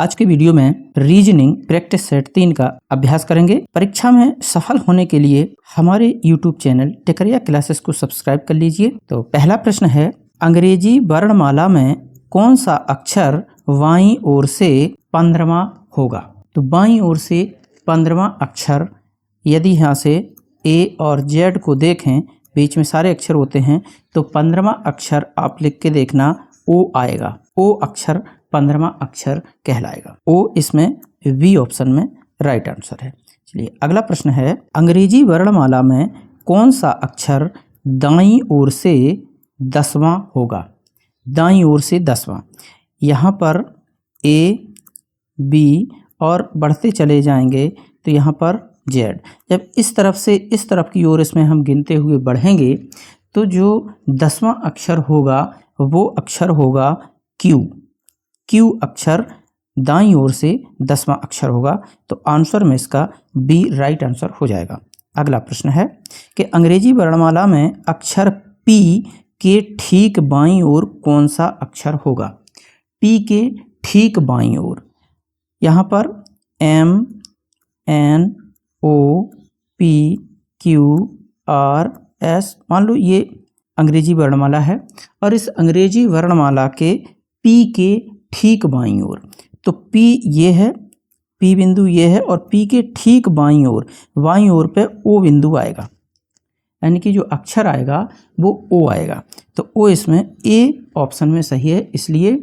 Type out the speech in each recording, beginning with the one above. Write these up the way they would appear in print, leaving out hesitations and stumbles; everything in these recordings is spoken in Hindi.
आज के वीडियो में रीजनिंग प्रैक्टिस सेट 3 का अभ्यास करेंगे। परीक्षा में सफल होने के लिए हमारे YouTube चैनल टेकरिया क्लासेस को सब्सक्राइब कर लीजिए। तो पहला प्रश्न है, अंग्रेजी वर्णमाला में कौन सा अक्षर बाईं ओर से 15वां होगा? तो बाईं ओर से 15वां अक्षर, यदि यहाँ से A और Z को देखें, बीच में सारे अक्षर होते हैं, तो 15वां अक्षर आप लिख के देखना O आएगा। O अक्षर 15वां अक्षर कहलाएगा। O इसमें बी ऑप्शन में राइट आंसर है। चलिए अगला प्रश्न है, अंग्रेजी वर्णमाला में कौन सा अक्षर दाईं ओर से 10वां होगा? दाईं ओर से 10वां, यहाँ पर A, B और बढ़ते चले जाएंगे तो यहाँ पर Z। जब इस तरफ से इस तरफ की ओर इसमें हम गिनते हुए बढ़ेंगे तो जो 10वां अक्षर होगा वो अक्षर होगा Q। Q अक्षर दाईं ओर से 10वां अक्षर होगा, तो आंसर में इसका बी राइट आंसर हो जाएगा। अगला प्रश्न है कि अंग्रेजी वर्णमाला में अक्षर P के ठीक बाईं ओर कौन सा अक्षर होगा? P के ठीक बाईं ओर, यहाँ पर M, N, O, P, Q, R, S, मान लो ये अंग्रेजी वर्णमाला है और इस अंग्रेजी वर्णमाला के P के ठीक बाईं ओर, तो P ये है, P बिंदु ये है और P के ठीक बाईं ओर पे O बिंदु आएगा, यानी कि जो अक्षर आएगा वो O आएगा। तो O इसमें A ऑप्शन में सही है, इसलिए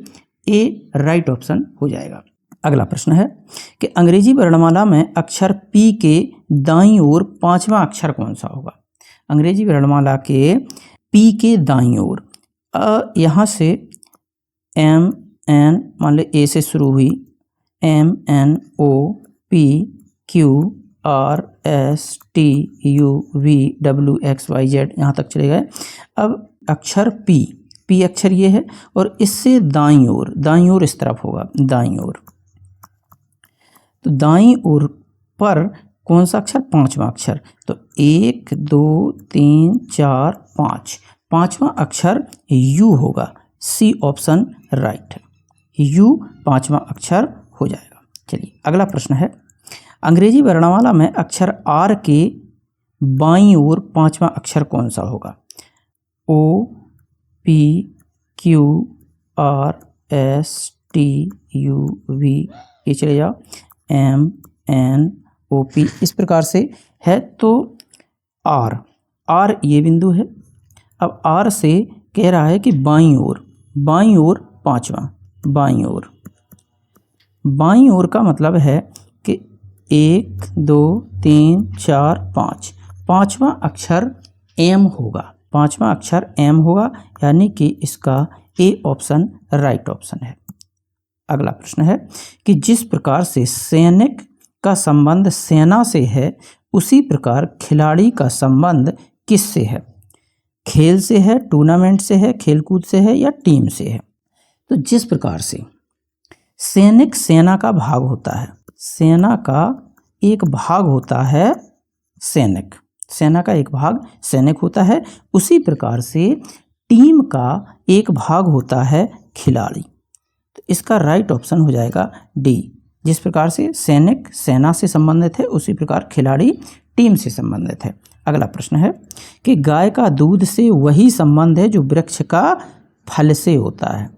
A राइट ऑप्शन हो जाएगा। अगला प्रश्न है कि अंग्रेजी वर्णमाला में अक्षर P के दाईं ओर 5वां अक्षर कौन सा होगा? अंग्रेजी वर्णमाला के P के दाईं ओर, यहाँ से M, N, मान लो A से शुरू हुई, M, N, O, P, Q, R, S, T, U, V, W, X, Y, Z, यहाँ तक चले गए। अब अक्षर P अक्षर ये है और इससे दाईं ओर इस तरफ होगा, दाईं ओर। तो दाईं ओर पर कौन सा अक्षर? 5वां अक्षर। तो 1, 2, 3, 4, 5, 5वां अक्षर U होगा। सी ऑप्शन राइट है, U 5वां अक्षर हो जाएगा। चलिए अगला प्रश्न है, अंग्रेजी वर्णमाला में अक्षर R के बाईं ओर 5वां अक्षर कौन सा होगा? O, P, Q, R, S, T, U, V, ये चले जाओ, M, N, O, P, इस प्रकार से है। तो R ये बिंदु है। अब R से कह रहा है कि बाईं ओर 5वां, बाईं ओर का मतलब है कि 1, 2, 3, 4, 5, 5वां अक्षर M होगा, यानी कि इसका A ऑप्शन राइट ऑप्शन है। अगला प्रश्न है कि जिस प्रकार से सैनिक का संबंध सेना से है, उसी प्रकार खिलाड़ी का संबंध किससे है? खेल से है, टूर्नामेंट से है, खेलकूद से है या टीम से है? तो जिस प्रकार से सैनिक सेना का भाग होता है, सेना का एक भाग होता है सैनिक, सेना का एक भाग सैनिक होता है, उसी प्रकार से टीम का एक भाग होता है खिलाड़ी। तो इसका राइट ऑप्शन हो जाएगा डी। जिस प्रकार से सैनिक सेना से संबंधित है, उसी प्रकार खिलाड़ी टीम से संबंधित है। अगला प्रश्न है कि गाय का दूध से वही संबंध है जो वृक्ष का फल से होता है।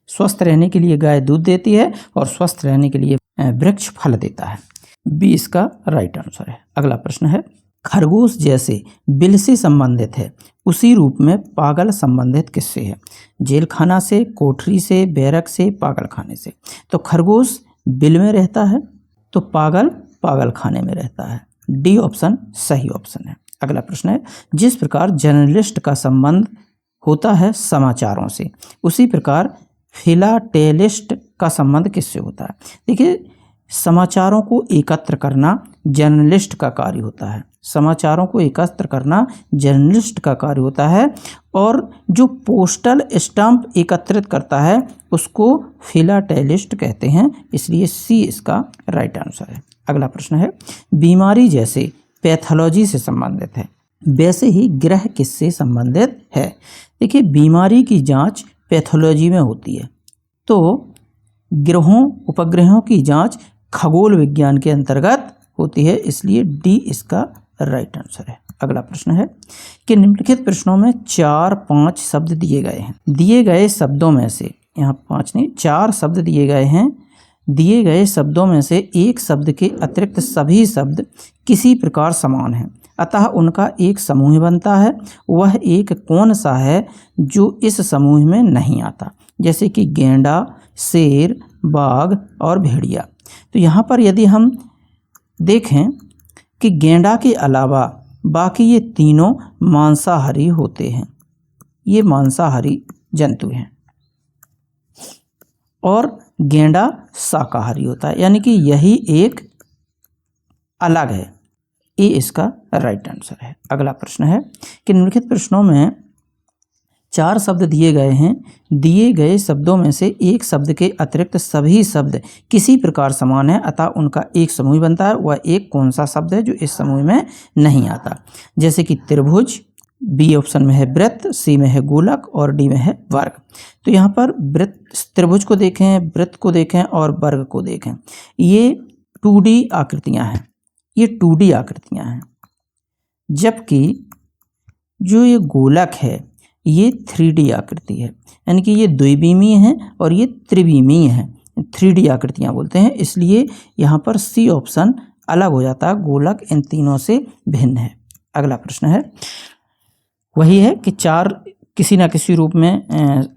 स्वस्थ रहने के लिए गाय दूध देती है और स्वस्थ रहने के लिए वृक्ष फल देता है। बी इसका राइट आंसर है। अगला प्रश्न है, खरगोश जैसे बिल से संबंधित है, उसी रूप में पागल संबंधित किससे है? जेल खाना से, कोठरी से, बैरक से, पागल खाने से। तो खरगोश बिल में रहता है तो पागल खाने में रहता है। डी ऑप्शन सही ऑप्शन है। अगला प्रश्न है, जिस प्रकार जर्नलिस्ट का संबंध होता है समाचारों से, उसी प्रकार फिलाटेलिस्ट का संबंध किससे होता है? देखिए, समाचारों को एकत्र करना जर्नलिस्ट का कार्य होता है, समाचारों को एकत्र करना जर्नलिस्ट का कार्य होता है, और जो पोस्टल स्टैंप एकत्रित करता है उसको फिलाटेलिस्ट कहते हैं, इसलिए सी इसका राइट आंसर है। अगला प्रश्न है, बीमारी जैसे पैथोलॉजी से संबंधित है, वैसे ही ग्रह किससे संबंधित है? देखिए, बीमारी की जांच पैथोलॉजी में होती है, तो ग्रहों उपग्रहों की जांच खगोल विज्ञान के अंतर्गत होती है, इसलिए डी इसका राइट आंसर है। अगला प्रश्न है कि निम्नलिखित प्रश्नों में 4-5 शब्द दिए गए हैं। दिए गए शब्दों में से, यहाँ 5 नहीं 4 शब्द दिए गए हैं। दिए गए शब्दों में से एक शब्द के अतिरिक्त सभी शब्द किसी प्रकार समान हैं, अतः उनका एक समूह बनता है। वह एक कौन सा है जो इस समूह में नहीं आता? जैसे कि गेंडा, शेर, बाघ और भेड़िया। तो यहाँ पर यदि हम देखें कि गेंडा के अलावा बाकी ये तीनों मांसाहारी होते हैं, ये मांसाहारी जंतु हैं, और गेंडा शाकाहारी होता है, यानी कि यही एक अलग है। ये इसका राइट आंसर है। अगला प्रश्न है कि निम्नलिखित प्रश्नों में 4 शब्द दिए गए हैं। दिए गए शब्दों में से एक शब्द के अतिरिक्त सभी शब्द किसी प्रकार समान है, अतः उनका एक समूह बनता है। वह एक कौन सा शब्द है जो इस समूह में नहीं आता? जैसे कि त्रिभुज, बी ऑप्शन में है वृत्त, सी में है गोलक और डी में है वर्ग। तो यहाँ पर त्रिभुज को देखें, वृत्त को देखें और वर्ग को देखें। ये 2D आकृतियाँ हैं, ये 2D आकृतियाँ हैं, जबकि जो ये गोलक है ये 3D आकृति है, यानी कि ये द्विविमीय है और ये त्रिविमीय है। 3D आकृतियाँ बोलते हैं, इसलिए यहाँ पर सी ऑप्शन अलग हो जाता है। गोलक इन तीनों से भिन्न है। अगला प्रश्न है वही है कि 4 किसी न किसी रूप में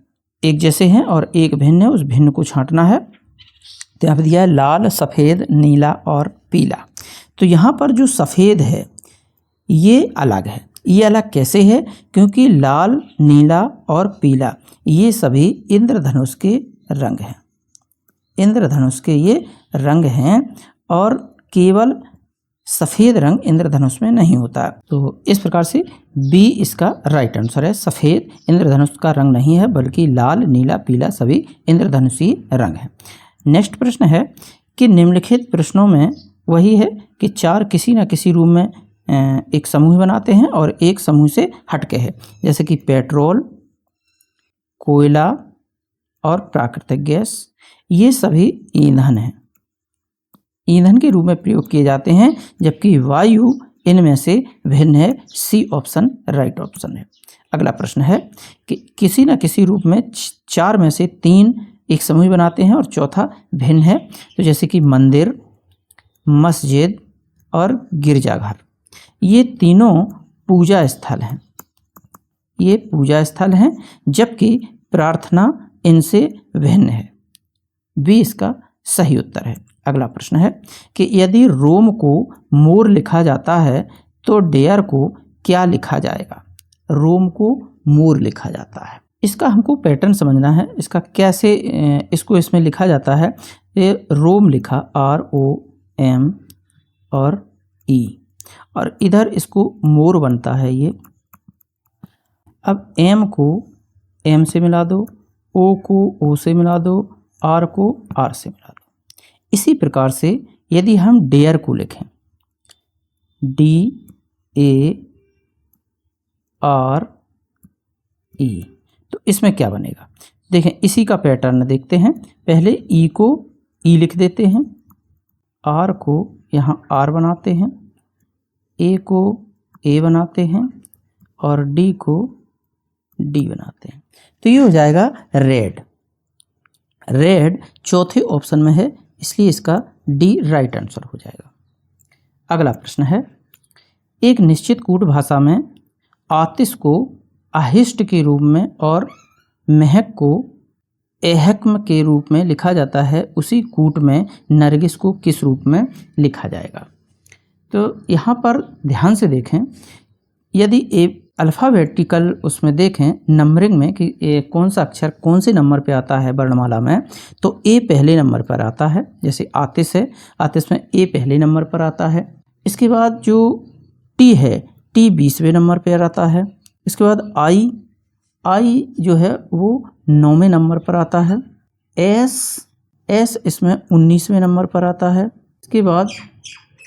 एक जैसे हैं और एक भिन्न है, उस भिन्न को छांटना है। तो यहाँ पर दिया है लाल, सफ़ेद, नीला और पीला। तो यहाँ पर जो सफ़ेद है ये अलग है। ये अलग कैसे है? क्योंकि लाल, नीला और पीला ये सभी इंद्रधनुष के रंग हैं, इंद्रधनुष के ये रंग हैं, और केवल सफ़ेद रंग इंद्रधनुष में नहीं होता। तो इस प्रकार से बी इसका राइट आंसर है। सफ़ेद इंद्रधनुष का रंग नहीं है, बल्कि लाल, नीला, पीला सभी इंद्रधनुषी रंग हैं। नेक्स्ट प्रश्न है कि निम्नलिखित प्रश्नों में वही है कि 4 किसी न किसी रूप में एक समूह बनाते हैं और एक समूह से हटके है। जैसे कि पेट्रोल, कोयला और प्राकृतिक गैस, ये सभी ईंधन हैं, ईंधन के रूप में प्रयोग किए जाते हैं, जबकि वायु इनमें से भिन्न है। सी ऑप्शन राइट ऑप्शन है। अगला प्रश्न है कि किसी न किसी रूप में 4 में से 3 एक समूह बनाते हैं और चौथा भिन्न है। तो जैसे कि मंदिर, मस्जिद और गिरजाघर, ये तीनों पूजा स्थल हैं, ये पूजा स्थल हैं, जबकि प्रार्थना इनसे भिन्न है। बी इसका सही उत्तर है। अगला प्रश्न है कि यदि रोम को मोर लिखा जाता है तो डेयर को क्या लिखा जाएगा? रोम को मोर लिखा जाता है, इसका हमको पैटर्न समझना है। इसका कैसे इसको इसमें लिखा जाता है? ये रोम लिखा ROM और E, और इधर इसको मोर बनता है ये। अब M को M से मिला दो, O को O से मिला दो, R को R से मिला दो। इसी प्रकार से यदि हम डेयर को लिखें DARE, तो इसमें क्या बनेगा? देखें, इसी का पैटर्न देखते हैं। पहले E को E लिख देते हैं, R को यहाँ R बनाते हैं, A को A बनाते हैं और D को D बनाते हैं। तो ये हो जाएगा रेड। रेड चौथे ऑप्शन में है, इसलिए इसका डी राइट आंसर हो जाएगा। अगला प्रश्न है, एक निश्चित कूट भाषा में आतिश को अहिष्ट के रूप में और महक को एहक्म के रूप में लिखा जाता है, उसी कूट में नरगिस को किस रूप में लिखा जाएगा? तो यहाँ पर ध्यान से देखें, यदि अल्फ़ाबेटिकल उसमें देखें नंबरिंग में कि कौन सा अक्षर कौन से नंबर पे आता है वर्णमाला में, तो ए पहले नंबर पर आता है। जैसे आतिश है, आतिश में ए पहले नंबर पर आता है। इसके बाद जो टी है, टी 20वें नंबर पर आता है। इसके बाद आई जो है वो 9वें नंबर पर आता है। एस इसमें 19वें नंबर पर आता है। इसके बाद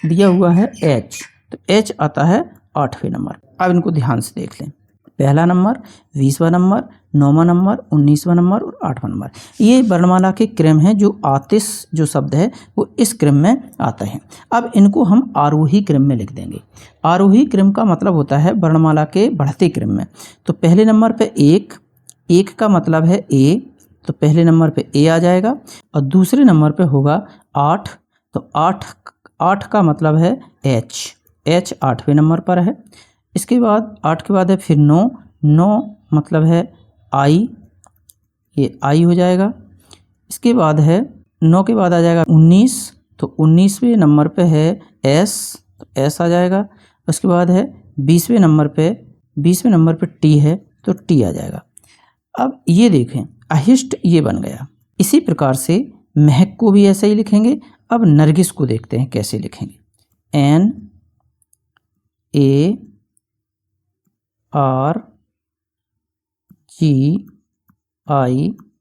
दिया हुआ है एच, तो एच आता है 8वें नंबर। अब इनको ध्यान से देख लें। पहला नंबर, 20वां नंबर, 9वां नंबर, 19वां नंबर और 8वां नंबर। ये वर्णमाला के क्रम हैं जो आतिश जो शब्द है वो इस क्रम में आता है। अब इनको हम आरोही क्रम में लिख देंगे। आरोही क्रम का मतलब होता है वर्णमाला के बढ़ते क्रम में। तो पहले नंबर पे एक का मतलब है ए, तो पहले नंबर पे ए आ जाएगा। और दूसरे नंबर पे होगा 8, तो आठ का मतलब है एच 8वें नंबर पर है। इसके बाद 8 के बाद है फिर 9 मतलब है आई, ये आई हो जाएगा। इसके बाद है 9 के बाद आ जाएगा 19, तो 19वें नंबर पे है एस, तो एस आ जाएगा। उसके बाद है 20वें नंबर पे टी है, तो टी आ जाएगा। अब ये देखें अहिष्ट ये बन गया। इसी प्रकार से महक को भी ऐसे ही लिखेंगे। अब नरगिस को देखते हैं कैसे लिखेंगे। NARGIS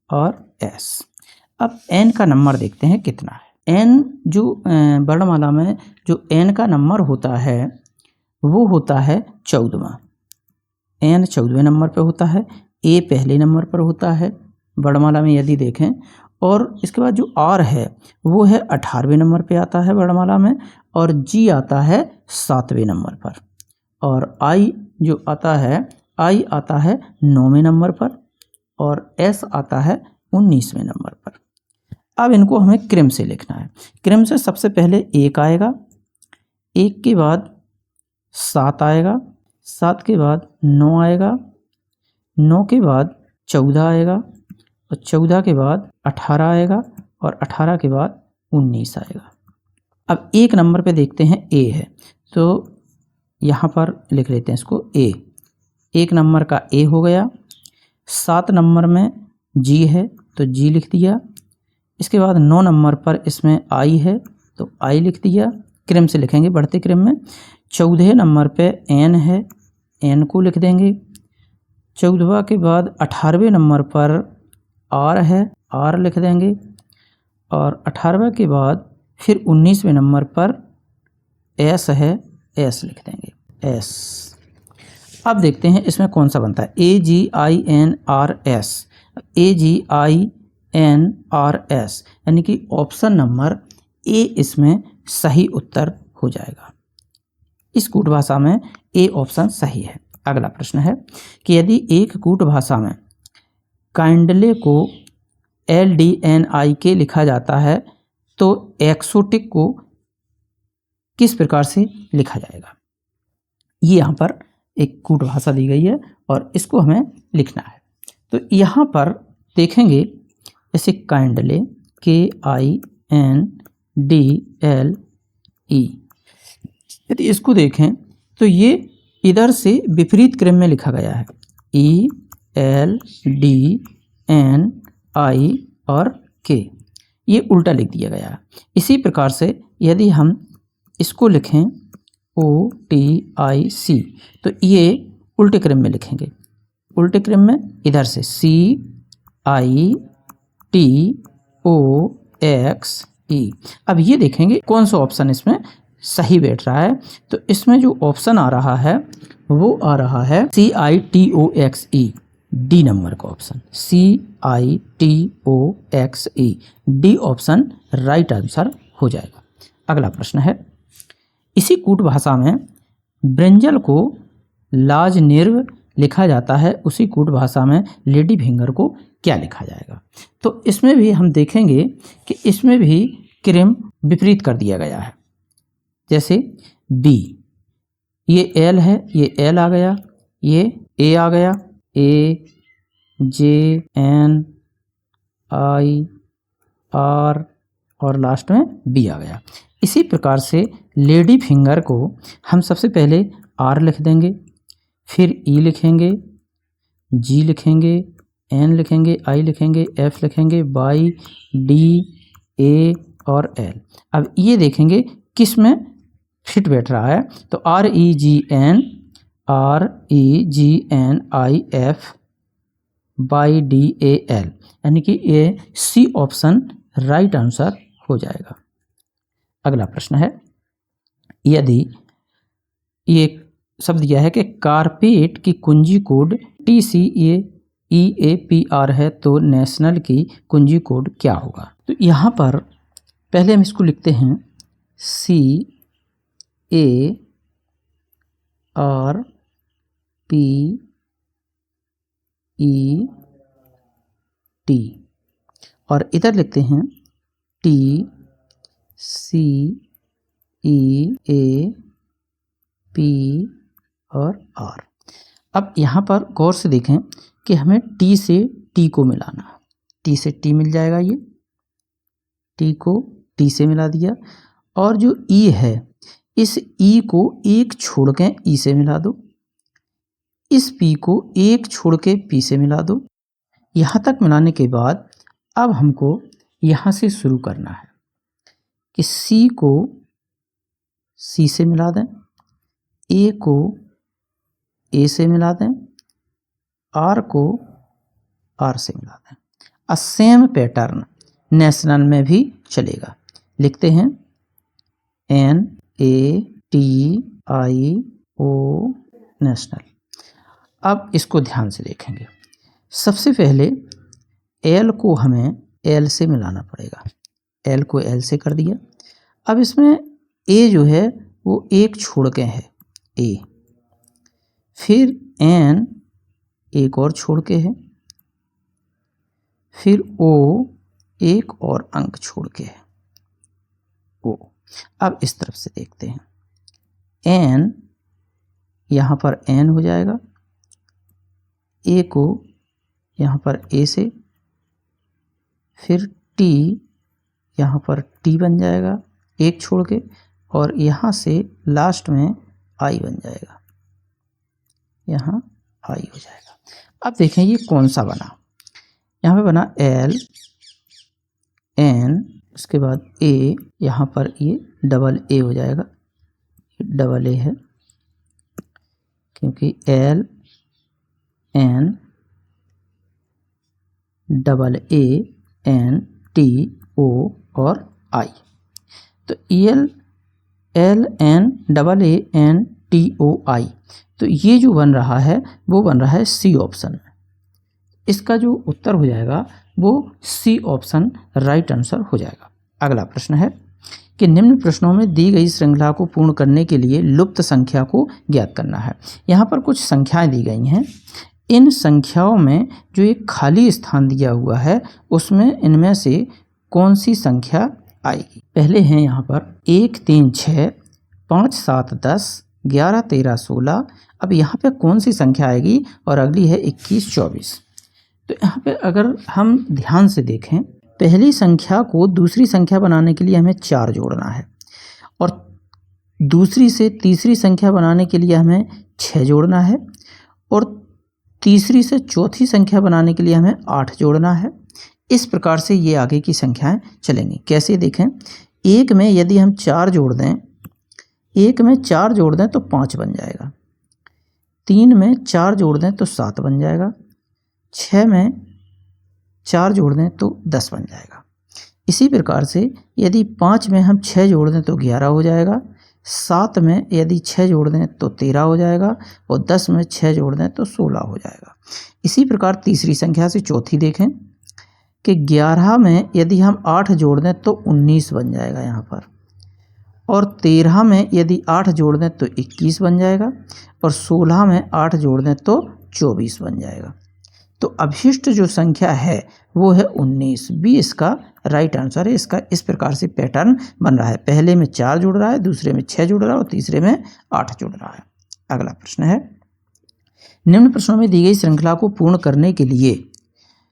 और S। अब N का नंबर देखते हैं कितना है। N जो वर्णमाला में जो N का नंबर होता है वो होता है 14वां। N 14वें नंबर पर होता है, A पहले नंबर पर होता है वर्णमाला में यदि देखें। और इसके बाद जो R है वो है 18वें नंबर पे आता है वर्णमाला में, और G आता है 7वें नंबर पर, और I जो आता है I आता है 9वें नंबर पर, और S आता है 19वें नंबर पर। अब इनको हमें क्रम से लिखना है। क्रम से सबसे पहले 1 आएगा, 1 के बाद 7 आएगा, 7 के बाद 9 आएगा, 9 के बाद 14 आएगा, और 14 के बाद 18 आएगा, और 18 के बाद 19 आएगा। अब एक नंबर पे देखते हैं ए है, तो यहाँ पर लिख लेते हैं इसको ए। एक नंबर का ए हो गया। 7 नंबर में जी है, तो जी लिख दिया। इसके बाद 9 नंबर पर इसमें आई है, तो आई लिख दिया। क्रम से लिखेंगे बढ़ते क्रम में। 14 नंबर पे एन है, एन को लिख देंगे। 14वां के बाद 18वें नंबर पर आर है, आर लिख देंगे। और 18वें के बाद फिर 19वें नंबर पर एस है, एस लिख देंगे, एस। अब देखते हैं इसमें कौन सा बनता है। AGINRS, AGINRS, यानी कि ऑप्शन नंबर ए इसमें सही उत्तर हो जाएगा। इस कूट भाषा में ए ऑप्शन सही है। अगला प्रश्न है कि यदि एक कूट भाषा में काइंडले को LDNIK लिखा जाता है तो एक्सोटिक को किस प्रकार से लिखा जाएगा। ये यहाँ पर एक कूट भाषा दी गई है और इसको हमें लिखना है। तो यहाँ पर देखेंगे जैसे काइंडले KINDLE, यदि इसको देखें तो ये इधर से विपरीत क्रम में लिखा गया है, ELDNI और K, ये उल्टा लिख दिया गया है। इसी प्रकार से यदि हम इसको लिखें OTIC, तो ये उल्टे क्रम में लिखेंगे। उल्टे क्रम में इधर से CITOXE। अब ये देखेंगे कौन सा ऑप्शन इसमें सही बैठ रहा है। तो इसमें जो ऑप्शन आ रहा है वो आ रहा है CITOXE, डी नंबर का option, CITOXE, D option right answer हो जाएगा। अगला प्रश्न है, इसी कूट भाषा में ब्रंजल को लाजनिर्व लिखा जाता है, उसी कूट भाषा में लेडी फिंगर को क्या लिखा जाएगा। तो इसमें भी हम देखेंगे कि इसमें भी क्रम विपरीत कर दिया गया है। जैसे बी, ये एल है, ये एल आ गया, ये ए आ गया, AJNI R, और लास्ट में बी आ गया। इसी प्रकार से लेडी फिंगर को हम सबसे पहले आर लिख देंगे, फिर ई लिखेंगे, जी लिखेंगे, एन लिखेंगे, आई लिखेंगे, एफ लिखेंगे, वाई, डी, ए और एल। अब ये देखेंगे किस में फिट बैठ रहा है। तो REGNIFYDAL, यानी कि ये सी ऑप्शन राइट आंसर हो जाएगा। अगला प्रश्न है, यदि ये शब्द दिया है कि कारपेट की कुंजी कोड TCAEAPR है, तो नेशनल की कुंजी कोड क्या होगा? तो यहाँ पर पहले हम इसको लिखते हैं CARPET और इधर लिखते हैं TCEAPR। अब यहाँ पर गौर से देखें कि हमें T से T को मिलाना है। T से T मिल जाएगा, ये T को T से मिला दिया। और जो E है, इस E को एक छोड़ के E से मिला दो, इस P को एक छोड़ के P से मिला दो। यहाँ तक मिलाने के बाद अब हमको यहाँ से शुरू करना है कि C को C से मिला दें, A को A से मिला दें, R को R से मिला दें। सेम पैटर्न नेशनल में भी चलेगा। लिखते हैं NATIO नेशनल। अब इसको ध्यान से देखेंगे। सबसे पहले L को हमें L से मिलाना पड़ेगा। L को L से कर दिया। अब इसमें A जो है वो एक छोड़ के है A, फिर N एक और छोड़ के है, फिर O एक और अंक छोड़ के है O। अब इस तरफ से देखते हैं, N यहाँ पर N हो जाएगा, A को यहाँ पर A से, फिर T यहाँ पर T बन जाएगा एक छोड़ के, और यहाँ से लास्ट में I बन जाएगा, यहाँ I हो जाएगा। अब देखें ये कौन सा बना। यहाँ पे बना L N, उसके बाद A, यहाँ पर ये डबल A हो जाएगा, डबल A है क्योंकि L N double A N T O और I। तो L N double A N T O I, तो ये जो बन रहा है वो बन रहा है C ऑप्शन में। इसका जो उत्तर हो जाएगा वो C ऑप्शन राइट आंसर हो जाएगा। अगला प्रश्न है कि निम्न प्रश्नों में दी गई श्रृंखला को पूर्ण करने के लिए लुप्त संख्या को ज्ञात करना है। यहाँ पर कुछ संख्याएं दी गई हैं। इन संख्याओं में जो एक खाली स्थान दिया हुआ है उसमें इनमें से कौन सी संख्या आएगी? पहले हैं यहाँ पर 1 3 6 5 7 10 11 13 16। अब यहाँ पे कौन सी संख्या आएगी? और अगली है 21 24। तो यहाँ पे अगर हम ध्यान से देखें, पहली संख्या को दूसरी संख्या बनाने के लिए हमें 4 जोड़ना है, और दूसरी से तीसरी संख्या बनाने के लिए हमें 6 जोड़ना है, और तीसरी से चौथी संख्या बनाने के लिए हमें 8 जोड़ना है। इस प्रकार से ये आगे की संख्याएं चलेंगी। कैसे देखें, एक में यदि हम 4 जोड़ दें, एक में 4 जोड़ दें तो 5 बन जाएगा, 3 में 4 जोड़ दें तो 7 बन जाएगा, 6 में 4 जोड़ दें तो 10 बन जाएगा। इसी प्रकार से यदि 5 में हम 6 जोड़ दें तो 11 हो जाएगा, 7 में यदि 6 जोड़ दें तो 13 हो जाएगा, और 10 में 6 जोड़ दें तो 16 हो जाएगा। इसी प्रकार तीसरी संख्या से चौथी देखें कि 11 में यदि हम 8 जोड़ दें तो 19 बन जाएगा यहाँ पर, और 13 में यदि 8 जोड़ दें तो 21 बन जाएगा, और 16 में 8 जोड़ दें तो 24 बन जाएगा। तो अभिष्ट जो संख्या है वो है 19। बी इसका राइट आंसर है। इसका इस प्रकार से पैटर्न बन रहा है, पहले में 4 जुड़ रहा है, दूसरे में 6 जुड़ रहा है, और तीसरे में 8 जुड़ रहा है। अगला प्रश्न है, निम्न प्रश्नों में दी गई श्रृंखला को पूर्ण करने के लिए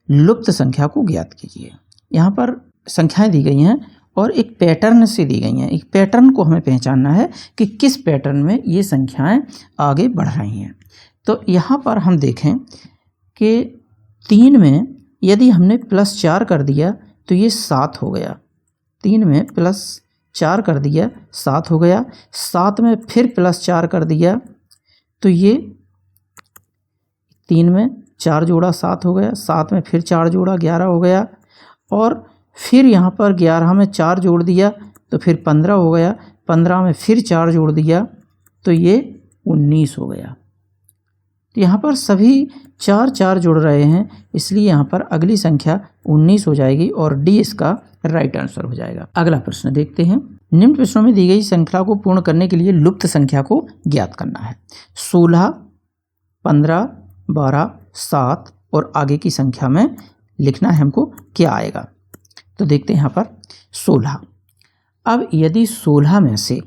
लुप्त संख्या को ज्ञात कीजिए। यहाँ पर संख्याएं दी गई हैं और एक पैटर्न से दी गई हैं। एक पैटर्न को हमें पहचानना है कि किस पैटर्न में ये संख्याएं आगे बढ़ रही हैं। तो यहाँ पर हम देखें कि 3 में यदि हमने +4 कर दिया तो ये 7 हो गया, 3 में +4 कर दिया 7 हो गया, 7 में फिर +4 कर दिया तो ये 3 में 4 जोड़ा 7 हो गया, 7 में फिर 4 जोड़ा 11 हो गया, और फिर यहाँ पर 11 में 4 जोड़ दिया तो फिर 15 हो गया, 15 में फिर 4 जोड़ दिया तो ये 19 हो गया। तो यहाँ पर सभी 4 4 जुड़ रहे हैं, इसलिए यहाँ पर अगली संख्या 19 हो जाएगी और डी इसका राइट आंसर हो जाएगा। अगला प्रश्न देखते हैं। निम्न प्रश्नों में दी गई श्रृंखला को पूर्ण करने के लिए लुप्त संख्या को ज्ञात करना है। 16, 15, 12, 7 और आगे की संख्या में लिखना है हमको, क्या आएगा। तो देखते हैं यहाँ पर 16। अब यदि 16 में से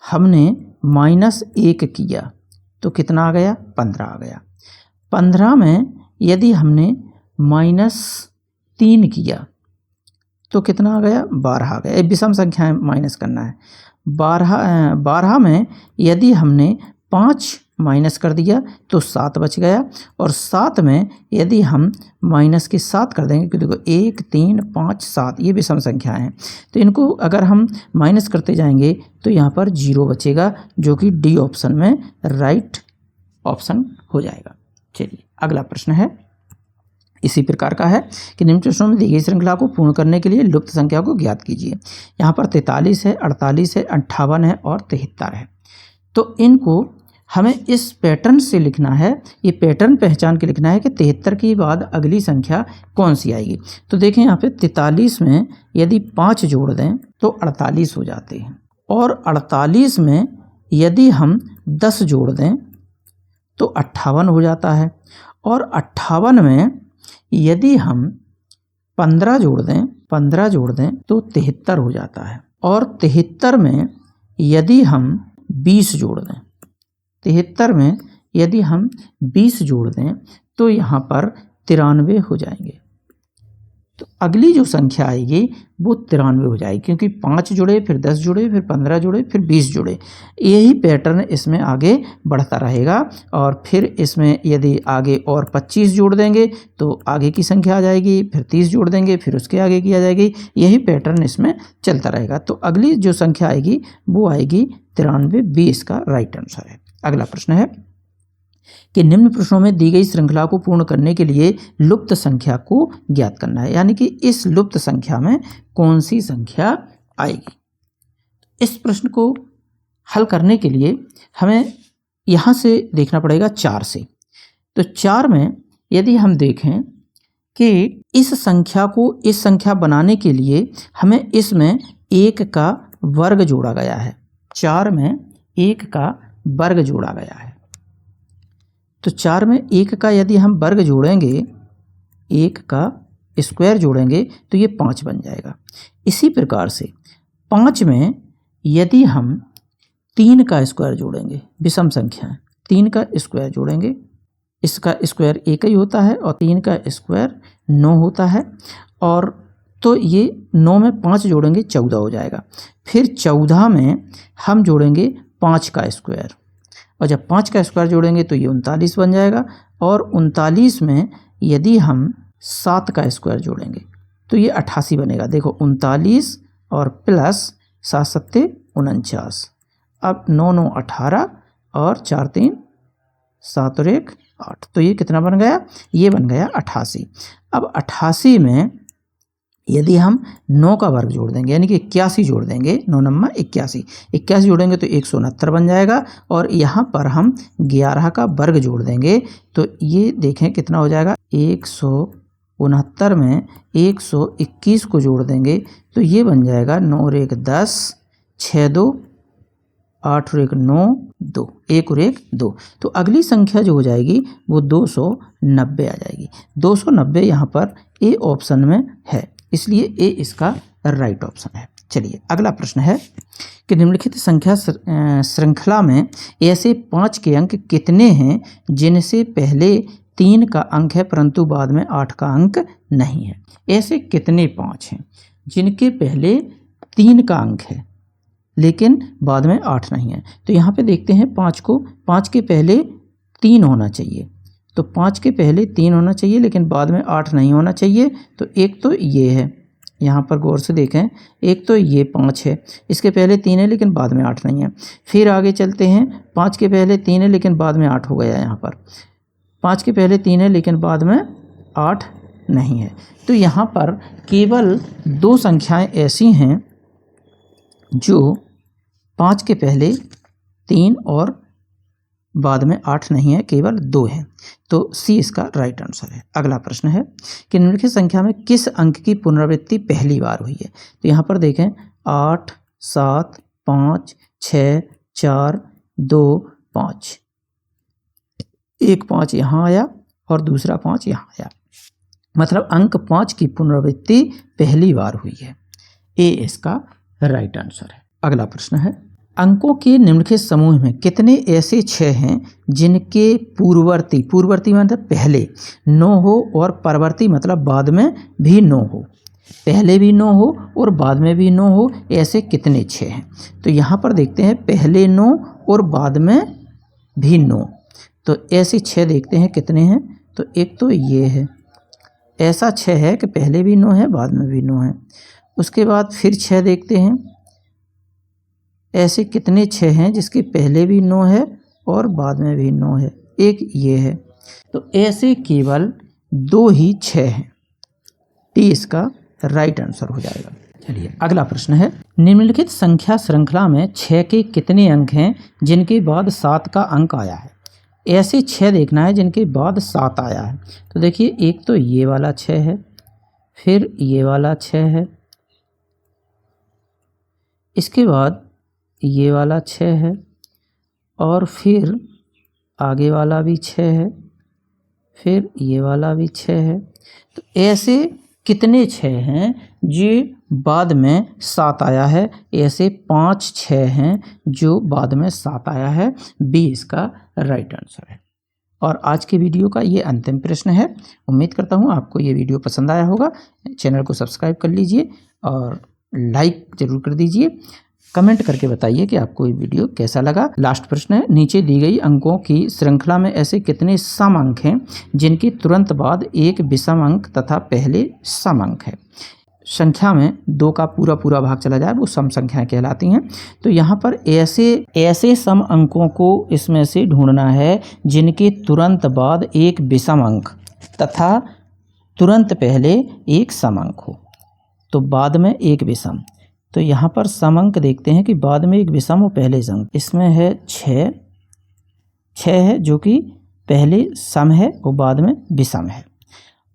हमने -1 किया तो कितना आ गया, 15 आ गया। 15 में यदि हमने -3 किया तो कितना आ गया, 12 आ गया। एक विषम संख्याएं माइनस करना है। 12 में यदि हमने 5 माइनस कर दिया तो 7 बच गया, और 7 में यदि हम माइनस के 7 कर देंगे, क्योंकि देखो 1, 3, 5, 7 ये विषम संख्याएं हैं, तो इनको अगर हम माइनस करते जाएंगे तो यहाँ पर 0 बचेगा, जो कि डी ऑप्शन में राइट ऑप्शन हो जाएगा। चलिए अगला प्रश्न है, इसी प्रकार का है कि निम्न प्रश्नों में दी गई श्रृंखला को पूर्ण करने के लिए लुप्त संख्या को ज्ञात कीजिए। यहाँ पर 43 है, 48 है, 58 है और 73 है। तो इनको हमें इस पैटर्न से लिखना है, ये पैटर्न पहचान के लिखना है कि 73 के बाद अगली संख्या कौन सी आएगी। तो देखें यहाँ पे 43 में यदि 5 जोड़ दें तो 48 हो जाते हैं, और 48 में यदि हम 10 जोड़ दें तो 58 हो जाता है, और 58 में यदि हम 15 जोड़ दें तो 73 हो जाता है, और 73 में यदि हम 20 जोड़ दें 73 में यदि हम 20 जोड़ दें तो यहाँ पर 93 हो जाएंगे। तो अगली जो संख्या आएगी वो 93 हो जाएगी, क्योंकि 5 जुड़े, फिर 10 जुड़े, फिर 15 जुड़े, फिर 20 जुड़े। यही पैटर्न इसमें आगे बढ़ता रहेगा, और फिर इसमें यदि आगे और 25 जोड़ देंगे तो आगे की संख्या आ जाएगी, फिर 30 जोड़ देंगे, फिर उसके आगे की आ जाएगी। यही पैटर्न इसमें चलता रहेगा। तो अगली जो संख्या आएगी वो आएगी 93, बी इसका राइट आंसर है। अगला प्रश्न है कि निम्न प्रश्नों में दी गई श्रृंखला को पूर्ण करने के लिए लुप्त संख्या को ज्ञात करना है, यानी कि इस लुप्त संख्या में कौन सी संख्या आएगी। इस प्रश्न को हल करने के लिए हमें यहाँ से देखना पड़ेगा 4 से। तो 4 में यदि हम देखें कि इस संख्या को इस संख्या बनाने के लिए हमें इसमें 1 का वर्ग जोड़ा गया है। 4 में 1 का वर्ग जोड़ा गया है। तो 4 में 1 का यदि हम वर्ग जोड़ेंगे, 1 का स्क्वायर जोड़ेंगे तो ये 5 बन जाएगा। इसी प्रकार से 5 में यदि हम 3 का स्क्वायर जोड़ेंगे, विषम संख्या है, 3 का स्क्वायर जोड़ेंगे, इसका स्क्वायर 1 ही होता है और 3 का स्क्वायर 9 होता है, और तो ये 9 में 5 जोड़ेंगे 14 हो जाएगा। फिर 14 में हम जोड़ेंगे 5 का स्क्वायर, और जब 5 का स्क्वायर जोड़ेंगे तो ये 39 बन जाएगा, और 39 में यदि हम 7 का स्क्वायर जोड़ेंगे तो ये 88 बनेगा। देखो 39 और प्लस 7 7 49, अब 9 9 18 और 4 3 7 और 1 8, तो ये कितना बन गया, ये बन गया 88। अब 88 में यदि हम 9 का वर्ग जोड़ देंगे, यानी कि 81 जोड़ देंगे, 9 9 81 जोड़ेंगे तो 169 बन जाएगा, और यहाँ पर हम 11 का वर्ग जोड़ देंगे तो ये देखें कितना हो जाएगा, 169 में 121 को जोड़ देंगे तो ये बन जाएगा 9 और 1 10, 6 2 8 और 1 9 2, 1 और 1 2। तो अगली संख्या जो हो जाएगी वो 290 आ जाएगी। 290 यहाँ पर ए ऑप्शन में है, इसलिए ए इसका राइट ऑप्शन है। चलिए अगला प्रश्न है कि निम्नलिखित संख्या श्रृंखला में ऐसे 5 के अंक कितने हैं जिनसे पहले 3 का अंक है परंतु बाद में 8 का अंक नहीं है। ऐसे कितने 5 हैं जिनके पहले 3 का अंक है लेकिन बाद में 8 नहीं है। तो यहाँ पे देखते हैं 5 को, 5 के पहले 3 होना चाहिए, तो 5 के पहले 3 होना चाहिए लेकिन बाद में 8 नहीं होना चाहिए। तो एक तो ये है, यहाँ पर गौर से देखें, एक तो ये 5 है, इसके पहले 3 है लेकिन बाद में 8 नहीं है। फिर आगे चलते हैं, 5 के पहले 3 है लेकिन बाद में 8 हो गया। यहाँ पर 5 के पहले 3 है लेकिन बाद में 8 नहीं है। तो यहाँ पर केवल 2 संख्याएं ऐसी हैं जो 5 के पहले 3 और बाद में 8 नहीं है, केवल 2 है। तो सी इसका राइट आंसर है। अगला प्रश्न है कि निम्नलिखित संख्या में किस अंक की पुनरावृत्ति पहली बार हुई है। तो यहाँ पर देखें 8, 7, 5, 6, 4, 2, 5, एक 5 यहाँ आया और दूसरा 5 यहाँ आया, मतलब अंक 5 की पुनरावृत्ति पहली बार हुई है। ए इसका राइट आंसर है। अगला प्रश्न है अंकों के निम्नलिखित समूह में कितने ऐसे 6 हैं जिनके पूर्ववर्ती मतलब पहले 9 हो और परवर्ती मतलब बाद में भी 9 हो, पहले भी 9 हो और बाद में भी 9 हो, ऐसे कितने 6 हैं। तो यहाँ पर देखते हैं पहले 9 और बाद में भी 9, तो ऐसे 6 देखते हैं कितने हैं। तो एक तो ये है, ऐसा 6 है कि पहले भी 9 है बाद में भी 9 है। उसके बाद फिर 6 देखते हैं, ऐसे कितने 6 हैं जिसके पहले भी 9 है और बाद में भी 9 है, एक ये है। तो ऐसे केवल 2 ही 6 हैं। टी इसका राइट आंसर हो जाएगा। चलिए अगला प्रश्न है निम्नलिखित संख्या श्रृंखला में 6 के कितने अंक हैं जिनके बाद 7 का अंक आया है। ऐसे 6 देखना है जिनके बाद 7 आया है। तो देखिए एक तो ये वाला 6 है, फिर ये वाला 6 है, इसके बाद ये वाला 6 है और फिर आगे वाला भी 6 है, फिर ये वाला भी 6 है। तो ऐसे कितने 6 हैं जो बाद में 7 आया है। ऐसे 5 6 हैं जो बाद में 7 आया है। बी इसका राइट आंसर है। और आज के वीडियो का ये अंतिम प्रश्न है। उम्मीद करता हूँ आपको ये वीडियो पसंद आया होगा। चैनल को सब्सक्राइब कर लीजिए और लाइक ज़रूर कर दीजिए। कमेंट करके बताइए कि आपको ये वीडियो कैसा लगा। लास्ट प्रश्न है नीचे दी गई अंकों की श्रृंखला में ऐसे कितने सम अंक हैं जिनके तुरंत बाद एक विषम अंक तथा पहले सम अंक है। संख्या में 2 का पूरा भाग चला जाए वो सम संख्याएं कहलाती हैं। तो यहाँ पर ऐसे सम अंकों को इसमें से ढूंढना है जिनके तुरंत बाद एक विषम अंक तथा तुरंत पहले एक सम अंक हो। तो बाद में एक विषम, तो यहाँ पर सम अंक देखते हैं कि बाद में एक विषम और पहले सम। इसमें है 6 है जो कि पहले सम है और बाद में विषम है,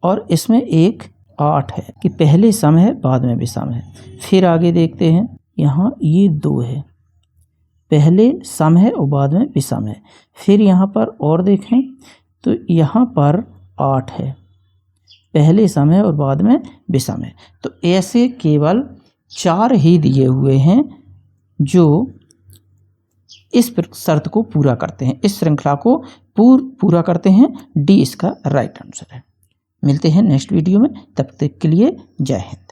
और इसमें एक 8 है कि पहले सम है बाद में विषम है। फिर आगे देखते हैं यहाँ ये 2 है, पहले सम है और बाद में विषम है। फिर यहाँ पर और देखें तो यहाँ पर 8 है, पहले सम है और बाद में विषम है। तो ऐसे केवल 4 ही दिए हुए हैं जो इस शर्त को पूरा करते हैं, इस श्रृंखला को पूरा करते हैं। डी इसका राइट आंसर है। मिलते हैं नेक्स्ट वीडियो में, तब तक के लिए जय हिंद।